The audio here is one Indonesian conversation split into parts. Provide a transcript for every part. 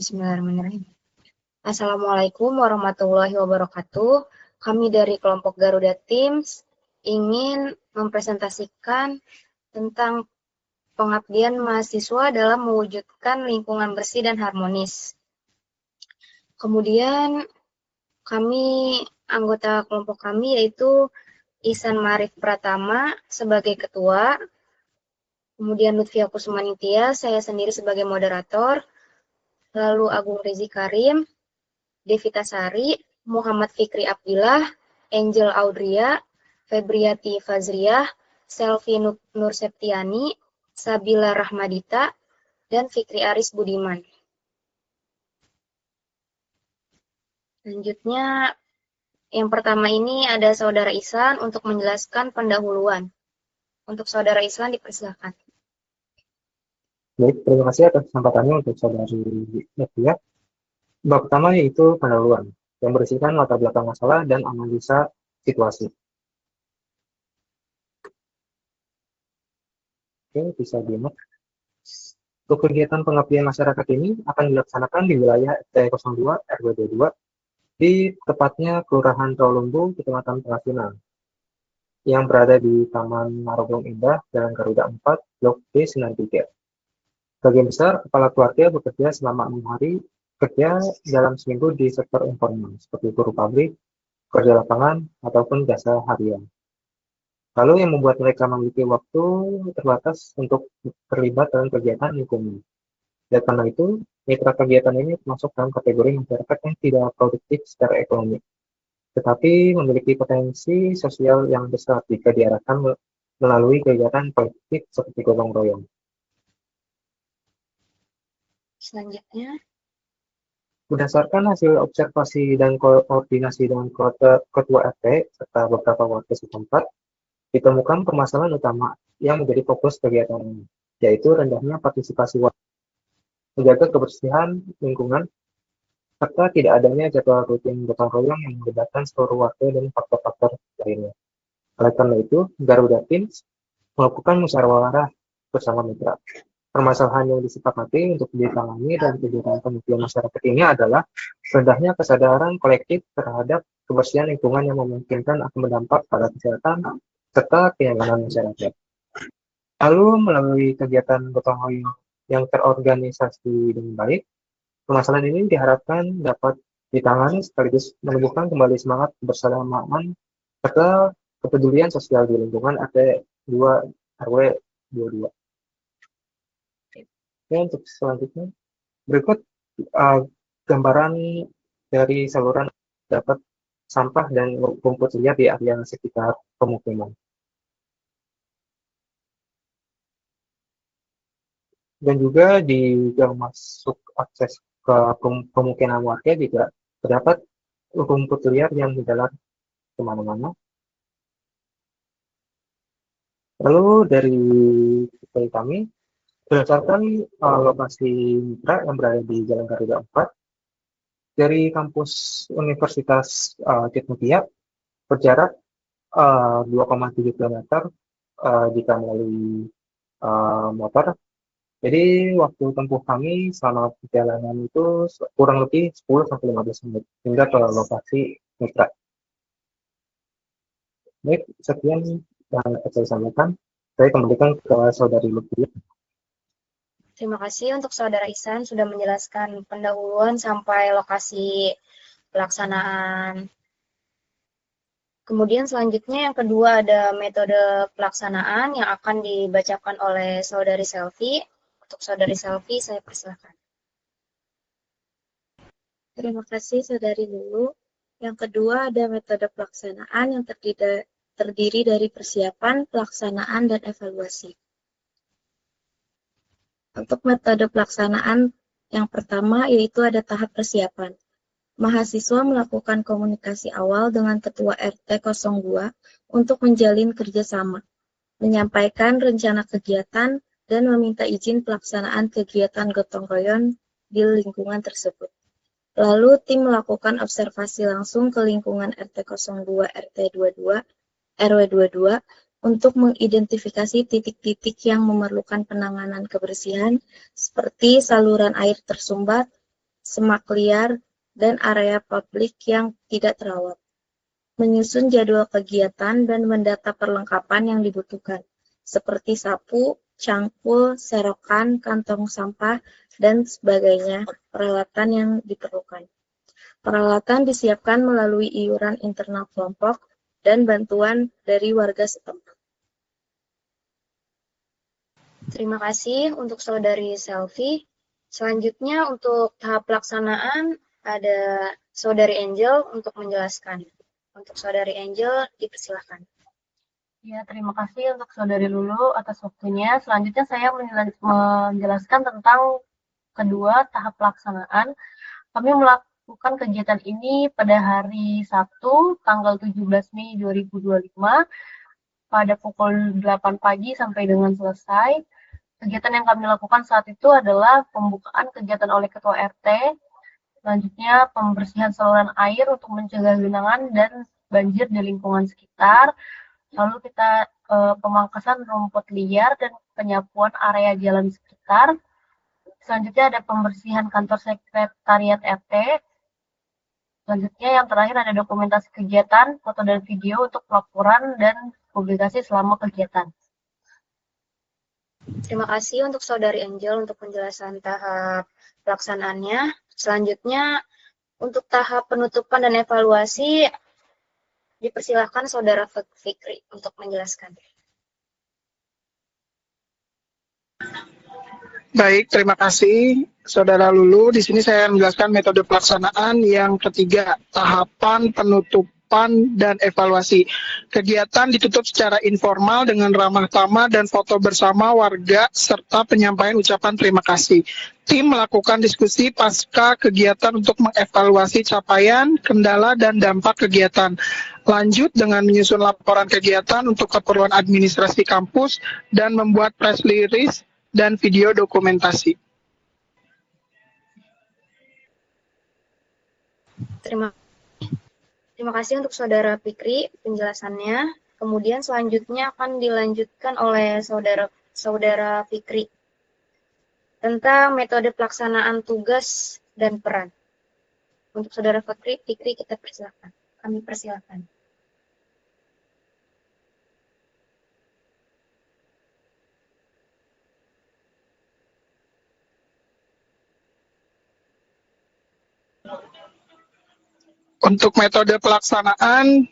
Bismillahirrahmanirrahim. Assalamualaikum warahmatullahi wabarakatuh. Kami dari kelompok Garuda Teams ingin mempresentasikan tentang pengabdian mahasiswa dalam mewujudkan lingkungan bersih dan harmonis. Kemudian anggota kelompok kami yaitu Ihsan Marif Pratama sebagai ketua, kemudian Lutfia Kusmaningtia, saya sendiri sebagai moderator, lalu Agung Rizi Karim, Devita Sari, Muhammad Fikri Abdillah, Angel Audria, Febriati Fazriah, Selvi Nur Septiani, Sabila Rahmadita, dan Fikri Aris Budiman. Selanjutnya, yang pertama ini ada Saudara Ihsan untuk menjelaskan pendahuluan. Untuk Saudara Ihsan dipersilakan. Baik, terima kasih atas kesempatannya untuk Saudari Lutfia. Bab pertama yaitu pendahuluan, yang berisikan latar belakang masalah dan analisa situasi. Oke, bisa dilihat. Untuk kegiatan pengabdian masyarakat ini akan dilaksanakan di wilayah RT02 RW 22 di tepatnya Kelurahan Rawalumbu, Kecamatan Pengasinan, yang berada di Taman Marogong Indah, Jalan Garuda 4, Blok D93. Sebagian besar kepala keluarga bekerja selama 6 hari kerja dalam seminggu di sektor informal, seperti buruh pabrik, kerja lapangan, ataupun jasa harian. Lalu yang membuat mereka memiliki waktu terbatas untuk terlibat dalam kegiatan lingkungan. Dan karena itu, mitra kegiatan ini termasuk dalam kategori masyarakat yang tidak produktif secara ekonomi, tetapi memiliki potensi sosial yang besar jika diarahkan melalui kegiatan kolektif seperti gotong royong. Selanjutnya, Berdasarkan hasil observasi dan koordinasi dengan ketua RT serta beberapa warga setempat, ditemukan permasalahan utama yang menjadi fokus kegiatan ini, yaitu rendahnya partisipasi warga, menjaga kebersihan lingkungan, serta tidak adanya jadwal rutin gotong royong yang melibatkan seluruh warga dan faktor-faktor lainnya. Oleh karena itu, Garuda Teams melakukan musyawarah bersama mitra. Permasalahan yang disepakati untuk ditangani dalam kegiatan pengabdian masyarakat ini adalah rendahnya kesadaran kolektif terhadap kebersihan lingkungan yang memungkinkan akan berdampak pada kesehatan serta kenyamanan masyarakat. Lalu melalui kegiatan gotong royong yang terorganisasi dengan baik, permasalahan ini diharapkan dapat ditangani sekaligus menumbuhkan kembali semangat kebersamaan serta kepedulian sosial di lingkungan RT 2 RW 22. Oke, untuk selanjutnya, berikut gambaran dari saluran dapat sampah dan rumput liar di area sekitar pemukiman. Dan juga di gang masuk akses ke pemukiman warga juga terdapat rumput liar yang menjalar kemana-mana. Lalu dari kami, berdasarkan lokasi mitra yang berada di Jalan Garuda 4, dari kampus Universitas Citmutia berjarak 2,7 km jika melalui motor. Jadi waktu tempuh kami selama perjalanan itu kurang lebih 10-15 menit hingga ke lokasi mitra. Baik, sekian yang saya sampaikan. Saya kembalikan ke Saudari Lutfia. terima kasih untuk Saudara Ihsan sudah menjelaskan pendahuluan sampai lokasi pelaksanaan. Kemudian selanjutnya yang kedua ada metode pelaksanaan yang akan dibacakan oleh Saudari Selvi. Untuk Saudari Selvi, saya persilakan. Terima kasih Saudari Lulu. Yang kedua ada metode pelaksanaan yang terdiri dari persiapan, pelaksanaan, dan evaluasi. Untuk metode pelaksanaan yang pertama yaitu ada tahap persiapan. Mahasiswa melakukan komunikasi awal dengan Ketua RT 02 untuk menjalin kerjasama, menyampaikan rencana kegiatan, dan meminta izin pelaksanaan kegiatan gotong royong di lingkungan tersebut. Lalu tim melakukan observasi langsung ke lingkungan RT 02, RT 22, RW 22 untuk mengidentifikasi titik-titik yang memerlukan penanganan kebersihan seperti saluran air tersumbat, semak liar, dan area publik yang tidak terawat. Menyusun jadwal kegiatan dan mendata perlengkapan yang dibutuhkan, seperti sapu, cangkul, serokan, kantong sampah, dan sebagainya, peralatan yang diperlukan. Peralatan disiapkan melalui iuran internal kelompok dan bantuan dari warga setempat. Terima kasih untuk Saudari Selvi. Selanjutnya untuk tahap pelaksanaan ada Saudari Angel untuk menjelaskan. Untuk Saudari Angel, dipersilakan. Ya, terima kasih untuk Saudari Lulu atas waktunya. Selanjutnya saya menjelaskan tentang kedua tahap pelaksanaan. Kami melakukan kegiatan ini pada hari Sabtu, tanggal 17 Mei 2025, pada pukul 8 pagi sampai dengan selesai. Kegiatan yang kami lakukan saat itu adalah pembukaan kegiatan oleh Ketua RT, selanjutnya pembersihan saluran air untuk mencegah genangan dan banjir di lingkungan sekitar, lalu kita pemangkasan rumput liar dan penyapuan area jalan sekitar. Selanjutnya ada pembersihan kantor sekretariat RT. Selanjutnya yang terakhir ada dokumentasi kegiatan, foto dan video untuk pelaporan dan publikasi selama kegiatan. Terima kasih untuk Saudari Angel untuk penjelasan tahap pelaksanaannya. Selanjutnya untuk tahap penutupan dan evaluasi, dipersilakan Saudara Fikri untuk menjelaskan. Baik, terima kasih Saudara Lulu. Di sini saya menjelaskan metode pelaksanaan yang ketiga, tahapan penutupan dan evaluasi. Kegiatan ditutup secara informal dengan ramah tamah dan foto bersama warga serta penyampaian ucapan terima kasih. Tim melakukan diskusi pasca kegiatan untuk mengevaluasi capaian, kendala, dan dampak kegiatan. Lanjut dengan menyusun laporan kegiatan untuk keperluan administrasi kampus dan membuat press release dan video dokumentasi. Terima kasih untuk Saudara Fikri penjelasannya. Kemudian selanjutnya akan dilanjutkan oleh Saudara Fikri tentang metode pelaksanaan tugas dan peran. Untuk Saudara Fikri kita persilakan. Kami persilakan. Untuk metode pelaksanaan,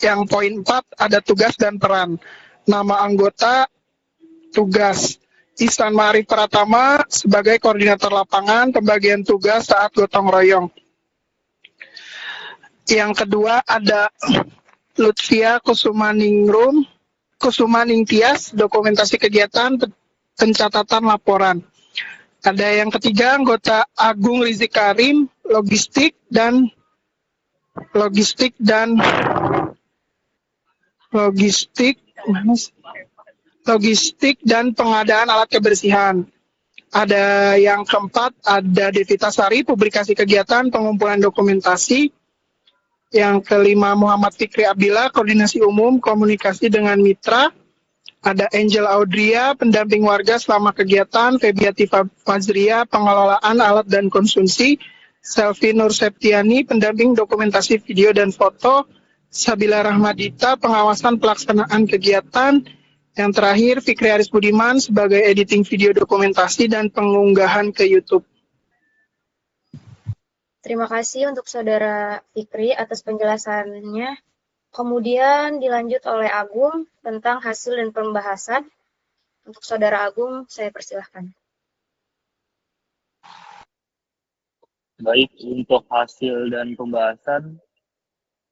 yang poin 4 ada tugas dan peran. Nama anggota, tugas. Ihsan Ma'arif Pratama sebagai koordinator lapangan, pembagian tugas saat gotong royong. Yang kedua ada Lutfia Kusumaningtyas, dokumentasi kegiatan, pencatatan laporan. Ada yang ketiga anggota Agung Rizik Karim, logistik dan pengadaan alat kebersihan. Ada yang keempat, ada Devita Sari, publikasi kegiatan, pengumpulan dokumentasi. Yang kelima, Muhammad Fikri Abdillah, koordinasi umum, komunikasi dengan mitra. Ada Angel Audria, pendamping warga selama kegiatan. Febiati Fazria, pengelolaan alat dan konsumsi. Selvi Nur Septiani, pendamping dokumentasi video dan foto. Sabila Rahmadita, pengawasan pelaksanaan kegiatan. Yang terakhir, Fikri Aris Budiman sebagai editing video dokumentasi dan pengunggahan ke YouTube. Terima kasih untuk Saudara Fikri atas penjelasannya. Kemudian dilanjut oleh Agung tentang hasil dan pembahasan. Untuk Saudara Agung, saya persilahkan. Baik, untuk hasil dan pembahasan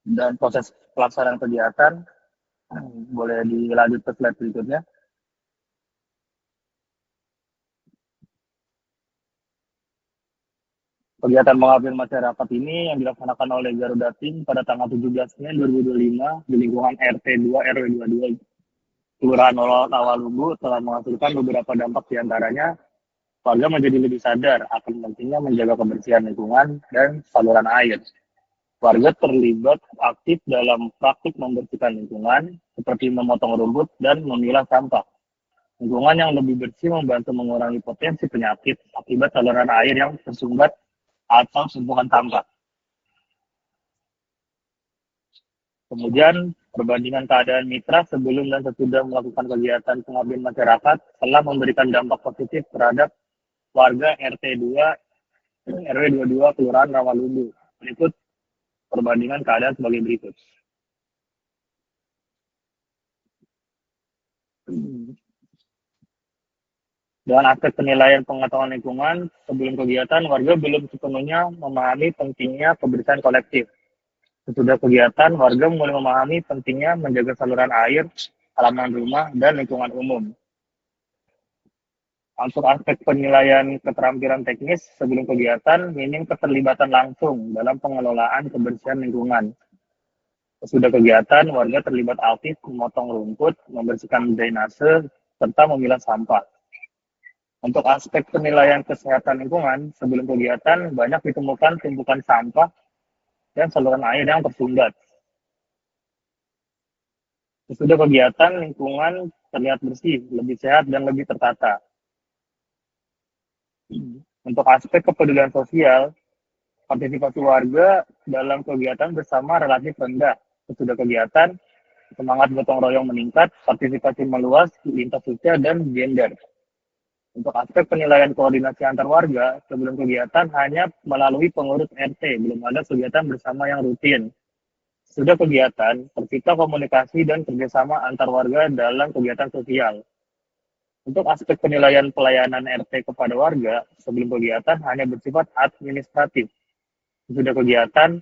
dan proses pelaksanaan kegiatan, boleh dilanjut ke slide berikutnya. Kegiatan mengabdi masyarakat ini yang dilaksanakan oleh Garuda Tim pada tanggal 17 Mei 2025 di lingkungan RT 2 RW 22 Kelurahan Awalumbu telah menghasilkan beberapa dampak, diantaranya warga menjadi lebih sadar akan pentingnya menjaga kebersihan lingkungan dan saluran air. Warga terlibat aktif dalam praktik membersihkan lingkungan, seperti memotong rumput dan memilah sampah. Lingkungan yang lebih bersih membantu mengurangi potensi penyakit akibat saluran air yang tersumbat atau tumpukan sampah. Kemudian, perbandingan keadaan mitra sebelum dan sesudah melakukan kegiatan pengabdian masyarakat telah memberikan dampak positif terhadap warga RT 2, RW 22, Kelurahan Rawalumbu. Berikut perbandingan keadaan sebagai berikut. Dengan aspek penilaian pengetahuan lingkungan, sebelum kegiatan, warga belum sepenuhnya memahami pentingnya kebersihan kolektif. Sesudah kegiatan, warga mulai memahami pentingnya menjaga saluran air, halaman rumah, dan lingkungan umum. Untuk aspek penilaian keterampilan teknis sebelum kegiatan, minim keterlibatan langsung dalam pengelolaan kebersihan lingkungan. Sesudah kegiatan, warga terlibat aktif memotong rumput, membersihkan drainase, serta memilah sampah. Untuk aspek penilaian kesehatan lingkungan sebelum kegiatan, banyak ditemukan tumpukan sampah dan saluran air yang tersumbat. Sesudah kegiatan, lingkungan terlihat bersih, lebih sehat, dan lebih tertata. Untuk aspek kepedulian sosial, partisipasi warga dalam kegiatan bersama relatif rendah. Sesudah kegiatan, semangat gotong royong meningkat, partisipasi meluas, lintas usia, dan gender. Untuk aspek penilaian koordinasi antar warga, sebelum kegiatan hanya melalui pengurus RT, belum ada kegiatan bersama yang rutin. Sudah kegiatan, tercipta komunikasi dan kerjasama antar warga dalam kegiatan sosial. Untuk aspek penilaian pelayanan RT kepada warga, sebelum kegiatan hanya bersifat administratif. Sudah kegiatan,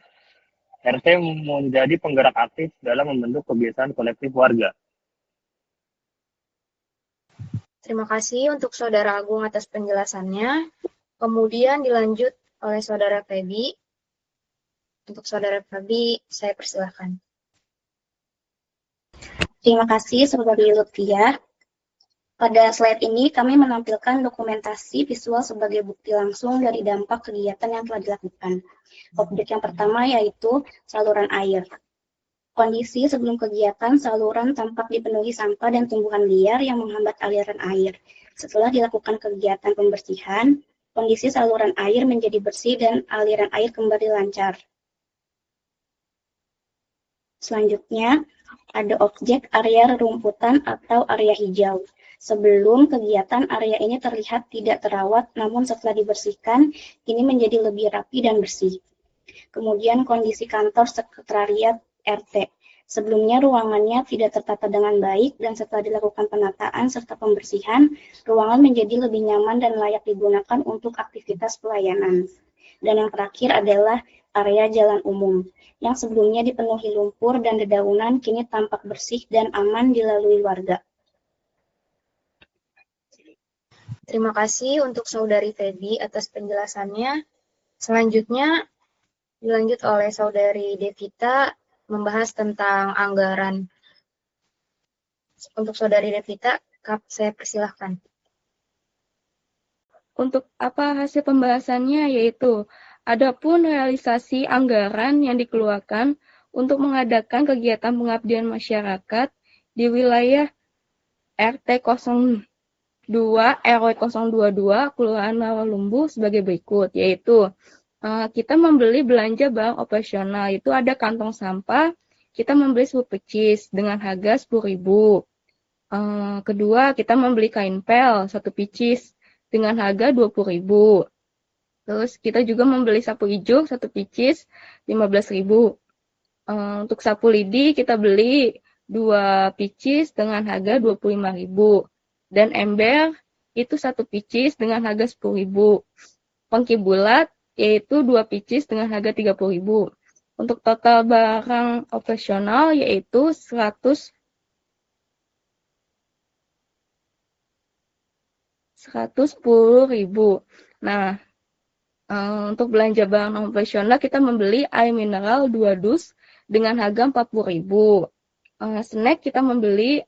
RT menjadi penggerak aktif dalam membentuk kebiasaan kolektif warga. Terima kasih untuk Saudara Agung atas penjelasannya. Kemudian dilanjut oleh Saudara Febi. Untuk Saudara Febi, saya persilahkan. Terima kasih Saudari Lutfia. Pada slide ini kami menampilkan dokumentasi visual sebagai bukti langsung dari dampak kegiatan yang telah dilakukan. Objek yang pertama yaitu saluran air. Kondisi sebelum kegiatan, saluran tampak dipenuhi sampah dan tumbuhan liar yang menghambat aliran air. Setelah dilakukan kegiatan pembersihan, kondisi saluran air menjadi bersih dan aliran air kembali lancar. Selanjutnya, ada objek area rerumputan atau area hijau. Sebelum kegiatan, area ini terlihat tidak terawat, namun setelah dibersihkan, ini menjadi lebih rapi dan bersih. Kemudian kondisi kantor sekretariat RT. Sebelumnya ruangannya tidak tertata dengan baik dan setelah dilakukan penataan serta pembersihan, ruangan menjadi lebih nyaman dan layak digunakan untuk aktivitas pelayanan. Dan yang terakhir adalah area jalan umum, yang sebelumnya dipenuhi lumpur dan dedaunan kini tampak bersih dan aman dilalui warga. Terima kasih untuk Saudari Febi atas penjelasannya. Selanjutnya dilanjut oleh Saudari Devita membahas tentang anggaran. Untuk Saudari Devita, saya persilahkan. Untuk apa hasil pembahasannya yaitu adapun realisasi anggaran yang dikeluarkan untuk mengadakan kegiatan pengabdian masyarakat di wilayah RT 02 RW 022 Kelurahan Rawalumbu sebagai berikut, yaitu kita membeli belanja barang operasional, itu ada kantong sampah, kita membeli 10 picis dengan harga 10.000. Kedua, kita membeli kain pel 1 picis dengan harga 20.000. Terus kita juga membeli sapu ijuk 1 picis 15.000. Untuk sapu lidi kita beli 2 picis dengan harga 25.000. Dan ember itu 1 picis dengan harga 10.000. Pengki bulat yaitu 2 picis dengan harga 30.000. Untuk total barang operasional yaitu 110.000. Nah, untuk belanja barang operasional kita membeli air mineral 2 dus dengan harga 40.000. Snack kita membeli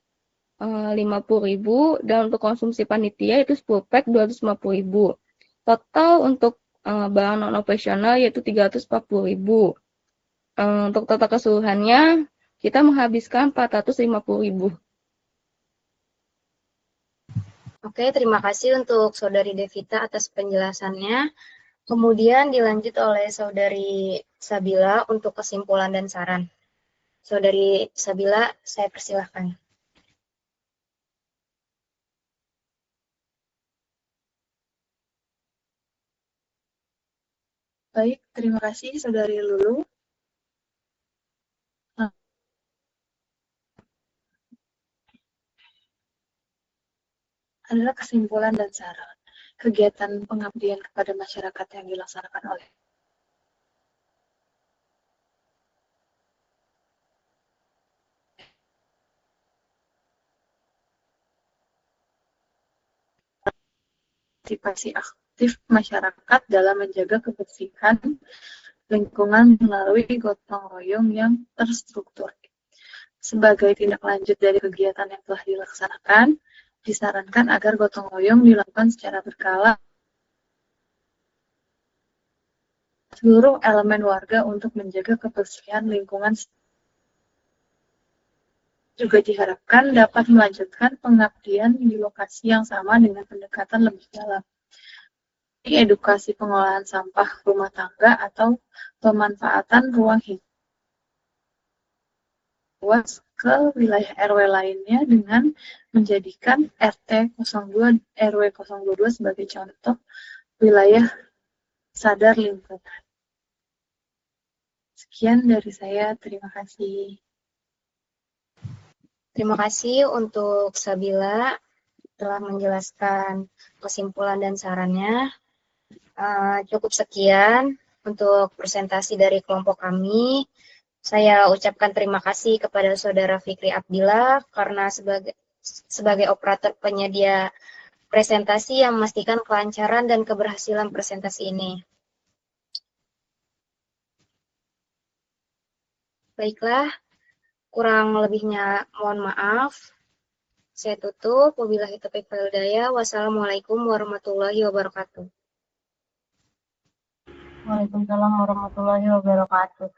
50.000 dan untuk konsumsi panitia itu 10 pack 250.000. Total untuk barang non operasional yaitu 340.000. Untuk total keseluruhannya kita menghabiskan 450.000. Oke, terima kasih untuk Saudari Devita atas penjelasannya. Kemudian dilanjut oleh Saudari Sabila untuk kesimpulan dan saran. Saudari Sabila, saya persilahkan. Baik, terima kasih Saudari Lulu. Adalah kesimpulan dan saran kegiatan pengabdian kepada masyarakat yang dilaksanakan oleh partisipasi aktif masyarakat dalam menjaga kebersihan lingkungan melalui gotong royong yang terstruktur. Sebagai tindak lanjut dari kegiatan yang telah dilaksanakan, disarankan agar gotong royong dilakukan secara berkala seluruh elemen warga untuk menjaga kebersihan lingkungan. Juga diharapkan dapat melanjutkan pengabdian di lokasi yang sama dengan pendekatan lebih dalam. Edukasi pengolahan sampah rumah tangga atau pemanfaatan ruang hijau ke wilayah RW lainnya dengan menjadikan RT 02 RW 022 sebagai contoh wilayah sadar lingkungan. Sekian dari saya, terima kasih. Terima kasih untuk Sabila telah menjelaskan kesimpulan dan sarannya. Cukup sekian untuk presentasi dari kelompok kami. Saya ucapkan terima kasih kepada Saudara Fikri Abdillah karena sebagai operator penyedia presentasi yang memastikan kelancaran dan keberhasilan presentasi ini. Baiklah, kurang lebihnya mohon maaf. Saya tutup. Wabillahi taufiq wal hidayah. Wassalamualaikum warahmatullahi wabarakatuh. Waalaikumsalam warahmatullahi wabarakatuh.